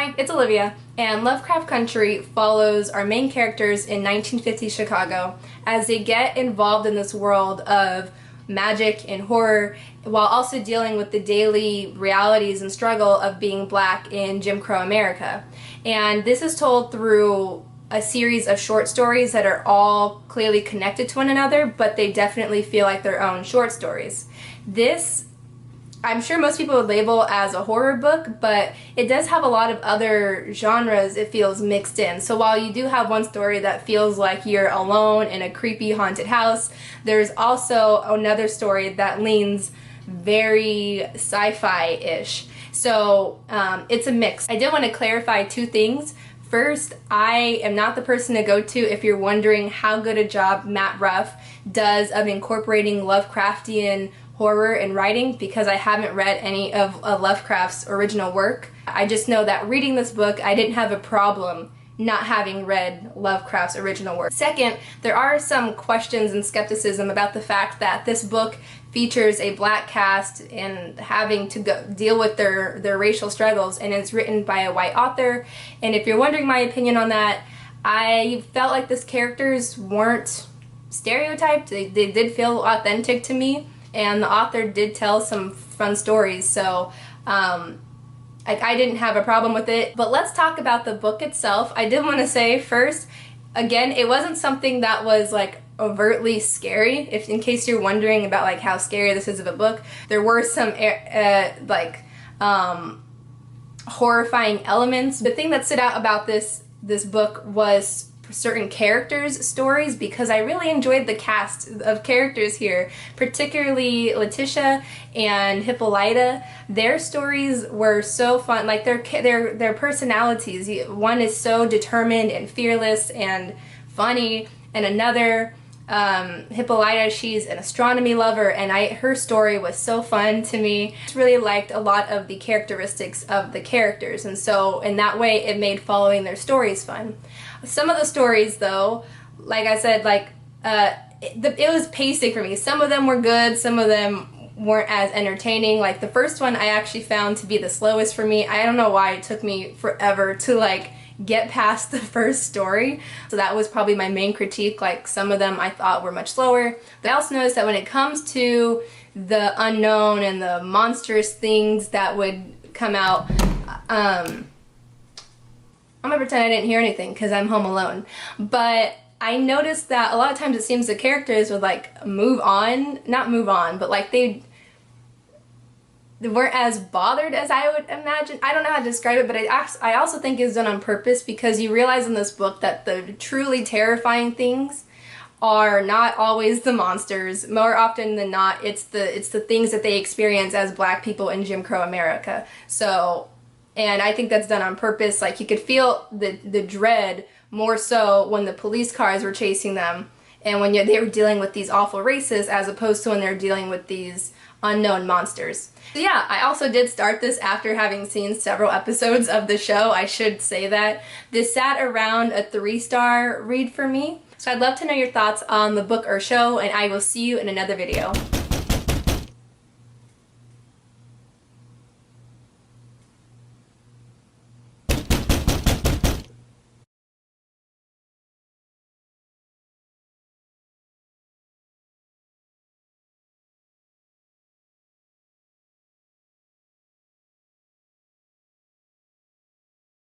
Hi, it's Olivia, and Lovecraft Country follows our main characters in 1950s Chicago as they get involved in this world of magic and horror while also dealing with the daily realities and struggle of being black in Jim Crow America. And this is told through a series of short stories that are all clearly connected to one another, but they definitely feel like their own short stories. This, I'm sure most people would label as a horror book, but it does have a lot of other genres it feels mixed in. So while you do have one story that feels like you're alone in a creepy haunted house, there's also another story that leans very sci-fi-ish. So it's a mix. I did want to clarify two things. First, I am not the person to go to if you're wondering how good a job Matt Ruff does of incorporating Lovecraftian horror and writing, because I haven't read any of Lovecraft's original work. I just know that reading this book, I didn't have a problem not having read Lovecraft's original work. Second, there are some questions and skepticism about the fact that this book features a black cast and having to deal with their racial struggles, and it's written by a white author. And if you're wondering my opinion on that, I felt like these characters weren't stereotyped. They did feel authentic to me, and the author did tell some fun stories, so I didn't have a problem with it. But let's talk about the book itself. I did want to say first, again, it wasn't something that was like overtly scary. If in case you're wondering about like how scary this is of a book, there were some horrifying elements. The thing that stood out about this book was certain characters' stories, because I really enjoyed the cast of characters here, particularly Letitia and Hippolyta. Their stories were so fun, like their personalities. One is so determined and fearless and funny, and another, Hippolyta, she's an astronomy lover, and her story was so fun to me. I just really liked a lot of the characteristics of the characters, and so in that way it made following their stories fun. Some of the stories, though, like I said, it was pacing for me. Some of them were good, some of them weren't as entertaining. Like the first one I actually found to be the slowest for me. I don't know why it took me forever to like get past the first story. So that was probably my main critique. Like some of them I thought were much slower. But I also noticed that when it comes to the unknown and the monstrous things that would come out, I'm gonna pretend I didn't hear anything because I'm home alone. But I noticed that a lot of times it seems the characters would like not move on, but like they weren't as bothered as I would imagine. I don't know how to describe it, but I also think it's done on purpose, because you realize in this book that the truly terrifying things are not always the monsters. More often than not, it's the things that they experience as black people in Jim Crow America. So, and I think that's done on purpose. Like you could feel the dread more so when the police cars were chasing them and when they were dealing with these awful races, as opposed to when they're dealing with these unknown monsters. So yeah, I also did start this after having seen several episodes of the show. I should say that. This sat around a 3-star read for me. So I'd love to know your thoughts on the book or show, and I will see you in another video.